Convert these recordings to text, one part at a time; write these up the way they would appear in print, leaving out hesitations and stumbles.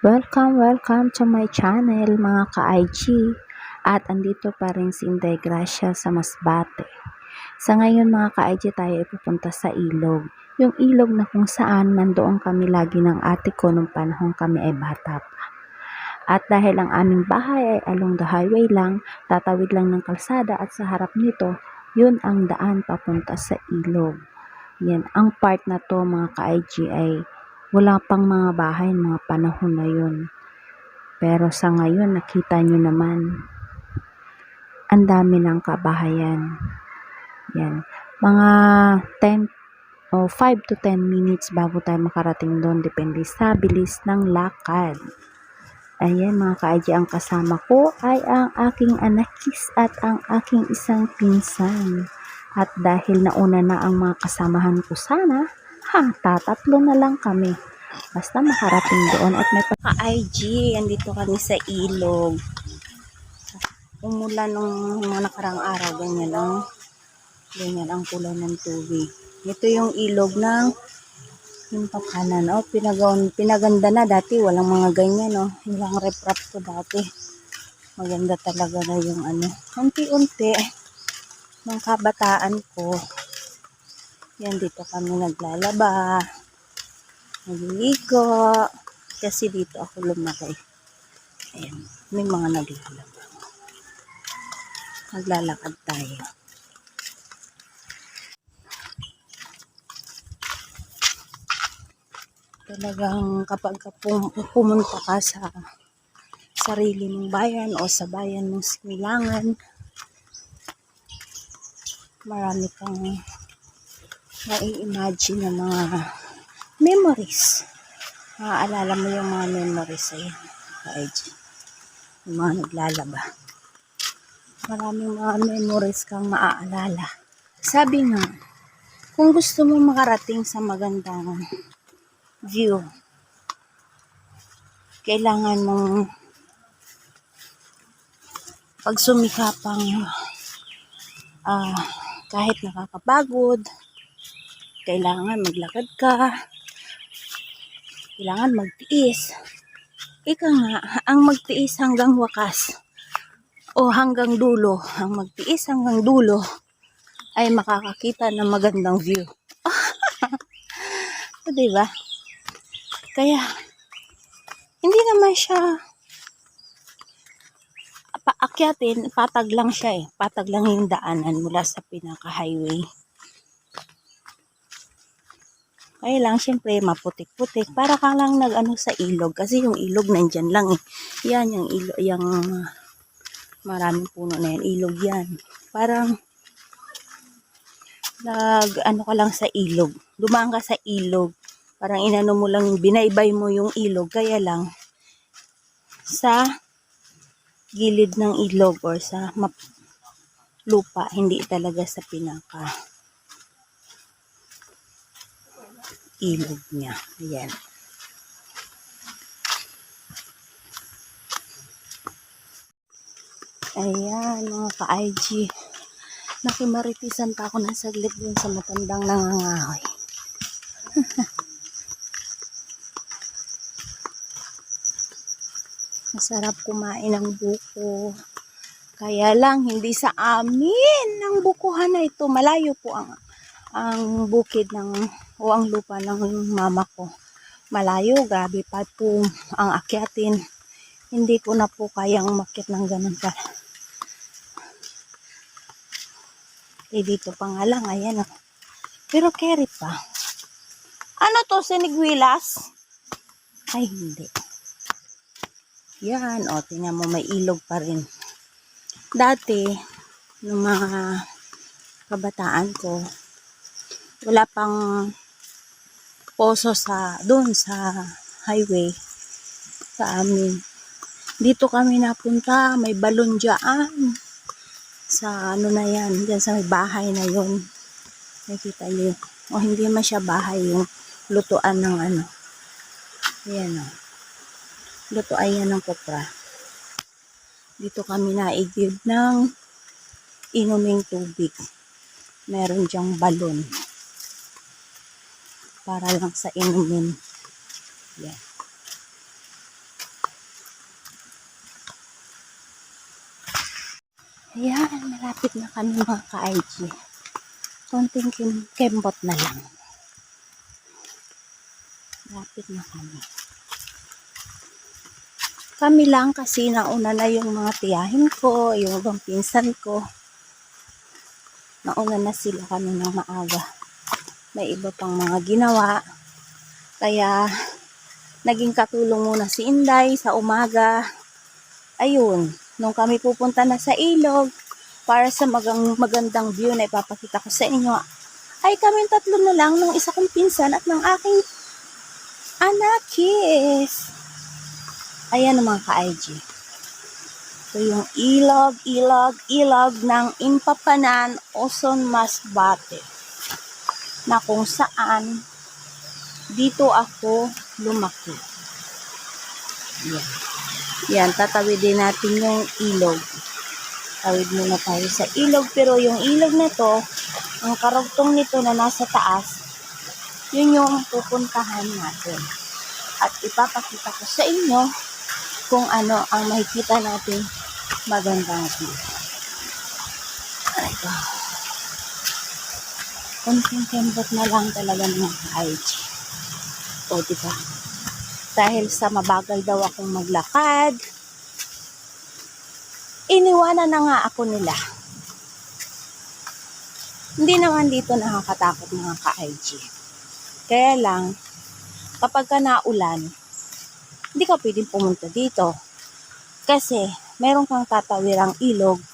Welcome to my channel mga ka-IG at andito pa rin si Inday Gracia sa Masbate. Sa ngayon mga ka-IG tayo ay pupunta sa ilog. Yung ilog na kung saan nandoon kami lagi ng ate ko nung panahon kami ay bata pa. At dahil ang aming bahay ay along the highway lang, tatawid lang ng kalsada at sa harap nito, yun ang daan papunta sa ilog. Yan, ang part na to mga ka-IG ay wala pang mga bahay mga panahon na yun. Pero sa ngayon, nakita nyo naman, ang dami ng kabahayan. Yan. Mga 10 o 5 to 10 minutes bago tayo makarating doon. Depende sa bilis ng lakad. Ayan mga ka-IG, ang kasama ko ay ang aking anakis at ang aking isang pinsan. At dahil nauna na ang mga kasamahan ko sana, tatatlo na lang kami. Basta makarating doon at may ka-IG, andito kami sa ilog. Umulan nung mga nakarang araw, ganyan ang kulay ng tubig. Ito yung ilog ng yung pakanan. Pinaganda na dati, walang mga ganyan, walang reprap ko dati. Maganda talaga na yung unti-unti ng kabataan ko. Yan, dito kami naglalaba, nagliligo, kasi dito ako lumaki. Ayan, may mga naglalaba. Maglalakad tayo. Talagang kapag pumunta ka sa sarili mong bayan o sa bayan mong sinilangan, marami kang mai-imagine na mga memories. Maaalala mo yung mga memories ay yung mga naglalaba. Maraming mga memories kang maaalala. Sabi nga, kung gusto mo makarating sa magandang view, kailangan mong pagsumikapang kahit nakakapagod, kailangan maglakad ka, kailangan magtiis. Ika nga, ang magtiis hanggang wakas o hanggang dulo, ang magtiis hanggang dulo ay makakakita ng magandang view. So, diba? Kaya, hindi naman siya paakyatin, patag lang siya patag lang yung daanan mula sa pinaka-highway. Kaya lang, syempre, maputik-putik. Para kang lang sa ilog. Kasi yung ilog nandyan lang Yan, yung ilog, yung maraming puno na yan. Ilog yan. Parang, ka lang sa ilog. Dumaan ka sa ilog. Parang mo lang, binaybay mo yung ilog. Kaya lang, sa gilid ng ilog or sa lupa, hindi talaga sa pinaka ilog niya. Ayan. Ayan, mga ka-IG. Nakimaritisan pa ako ng saglit dun sa matandang nangangahoy. Masarap kumain ng buko. Kaya lang, hindi sa amin ng bukuhan na ito. Malayo po ang bukid o ang lupa ng mama ko. Malayo, gabi pa po ang akyatin. Hindi ko na po kayang umakyat ng ganun ka. Dito pa nga lang, ayan Pero carry pa. Ano to, sinigwilas? Ay, hindi. Yan, tingnan mo, may ilog pa rin. Dati, nung mga kabataan ko, wala pang poso doon sa highway sa amin. Dito kami napunta, may balon dyan. Sa na yan, dyan sa may bahay na yun. Nakita niyo. Hindi man siya bahay, yung lutuan ng Ayan lutuan yan ng kopra. Dito kami naigib ng inuming tubig. Meron dyang balon. Para lang sa inumin. Yan. Ayan, malapit na kami mga ka-IG. Konting kembot na lang. Malapit na kami. Kami lang kasi nauna na yung mga tiyahin ko, yung ibang pinsan ko. Nauna na sila kami ng maaga. May iba pang mga ginawa. Kaya, naging katulong muna si Inday sa umaga. Ayun, nung kami pupunta na sa ilog, para sa magandang view na ipapakita ko sa inyo, ay kaming tatlo na lang ng isa kong pinsan at ng aking anakis. Ayan ang mga ka-IG. So, yung ilog ng Impapanan, Oson, Masbate, na kung saan dito ako lumaki. Yan. Yan, tatawidin natin yung ilog. Tawid muna tayo sa ilog, pero yung ilog na to, ang karugtong nito na nasa taas, yun yung pupuntahan natin. At ipapakita ko sa inyo kung ano ang makikita natin magandang view. Ito. Konting kembot na lang talaga ng IG. O, diba? Dahil sa mabagal daw akong maglakad, iniwanan na nga ako nila. Hindi naman dito nakakatakot mga ka-IG. Kaya lang, kapag ka naulan, hindi ka pwedeng pumunta dito. Kasi, meron kang tatawirang ilog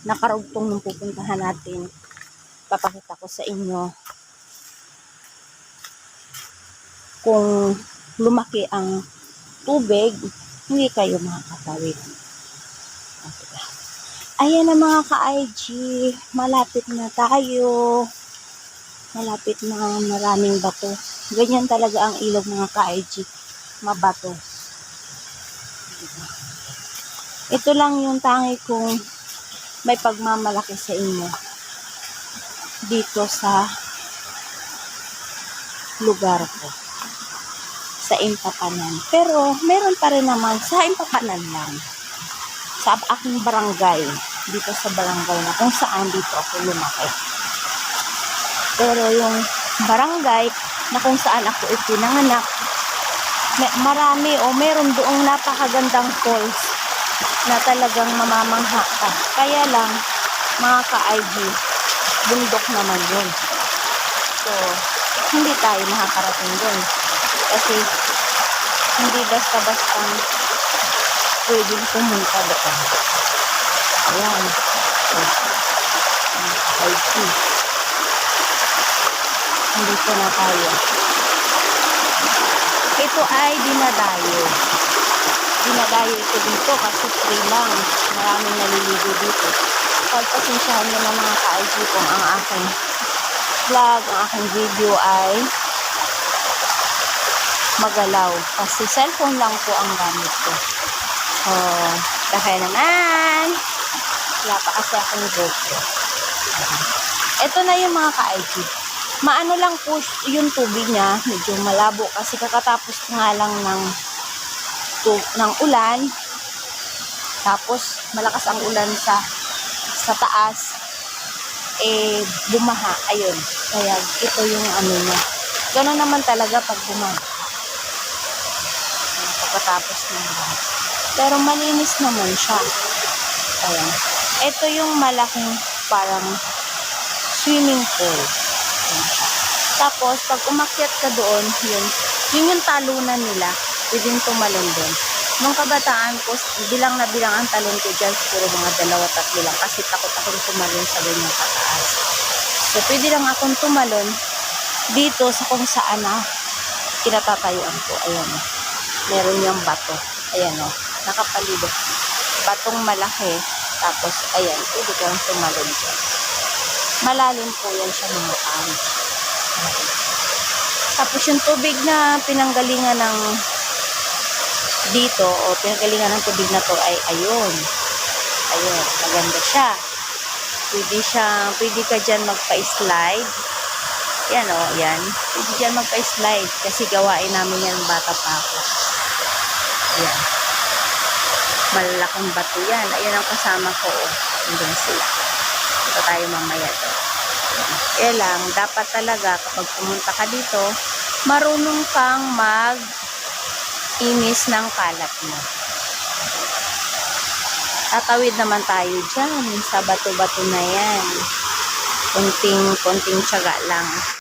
na karugtong ng pupuntahan natin. Papakita ko sa inyo kung lumaki ang tubig, hindi kayo makakatawid. Ayan na mga ka-IG, malapit na tayo. Malapit na, maraming bato. Ganyan talaga ang ilog mga ka-IG, mabato. Ito lang yung tangi kong may pagmamalaki sa inyo dito sa lugar ko, sa Impapanan. Pero meron pa rin naman sa Impapanan lang, sa aking barangay, dito sa barangay na kung saan dito ako lumaki. Pero yung barangay na kung saan ako ipinanganak, marami o meron doong napakagandang falls na talagang mamamangha ka. Kaya lang, mga ka-IG, bundok naman yun. So, hindi tayo makakarating dun. Kasi, hindi basta-basta pwedeng pumunta doon. Ayan. IG. Andito na tayo. Ito ay dinadayo. Dinadayo ito dito kasi free lang. Maraming naliligo dito. Pagpasensyahan nyo ng mga ka-IG kung ang aking vlog, ang aking video ay magalaw. Kasi cellphone lang po ang gamit ko. Kaya naman, wala pa kasi akong GoPro. Ito na yung mga ka-IG. Maano lang po yung tubig niya, medyo malabo kasi kakatapos nga lang ng ulan. Tapos malakas ang ulan sa taas, bumaha. Ayun, kaya ito yung ano niya. Gano'n naman talaga pag bumaha. Pagkatapos ng ulan. Pero malinis naman siya. Ayan. Ito yung malaking parang swimming pool. Ayan siya. Tapos, pag umakyat ka doon, yun yung talunan nila, pwedeng tumalon doon. Nung kabataan ko, bilang na bilang ang talon ko dyan, siguro mga 2-3 lang, kasi takot akong tumalon sa ganyang kataas. So, pwede lang akong tumalon dito sa kung saan na kinatatayuan ko. Ayan. Meron yung bato. Ayan o. Nakapalibot. Batong malaki. Tapos, ayan. Pwede kang tumalon dyan. Malalim po yan siya mga paan. Tapos yung tubig na pinanggalingan ng dito o pinanggalingan ng tubig na to ay ayun. Ayun, maganda siya. Pwede ka dyan magpa-slide. Yan o, yan. Pwede dyan magpa-slide kasi gawain namin yan bata pa ako. Yan. Malalaking bato yan. Ayun ang kasama ko o. Doon sila. Ito tayo mamaya doon. Kaya lang, dapat talaga kapag pumunta ka dito, marunong kang mag-inis ng kalat mo. Tatawid naman tayo dyan sa bato-bato na yan. Konting tiyaga lang.